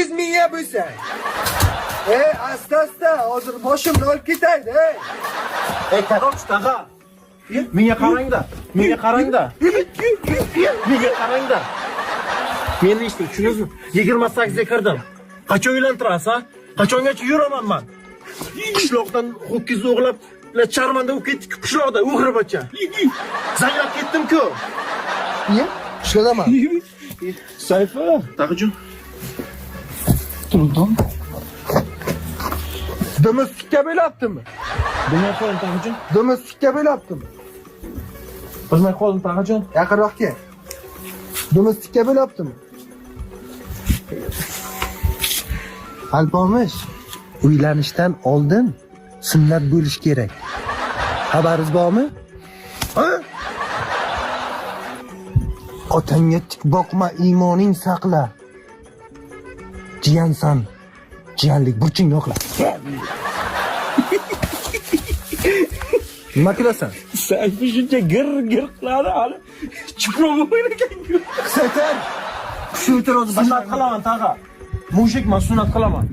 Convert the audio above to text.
100 mingga bo'lsa. Asta, hozir boshimni olib ketaydi. Korotch tag'a. Menga qarang-da. Menga qarang-da. Menga qarang-da. Meni eshitib tushundingizmi? 28 ga kirdim. Qachon uylantirasiz, ha? Qachongacha yuraman men? Qishloqdan ho'kiz o'g'lab, charmanda o'qib ketdik qishloqda, o'g'ribacha. Zanglab ketdim-ku. Niye? Shundaman. Sayfa, tag'ijun. Turdim. Domestikka bo'lyaptimi? Bilmay qoldim tag'ijun. Domestikka bo'lyaptimi? Bilmay qoldim tag'ijun. Yaqinroq kel. Domestikka bo'lyaptimi? Alpomish, uylanishdan oldin sunnat bo'lish kerak. Xabaringiz bormi? Ha? Otangga tik boqma, iymoning saqla. Jiyansan. Jiyanlik burching yo'qla. Nima qilasan? Sayfa shuncha gir qiladi hali. Chiproq o'ynagan-ku. Setar. Shu o'tir o'zi Sunnat qilaman tag'a. Mushukman, sunnat qilaman.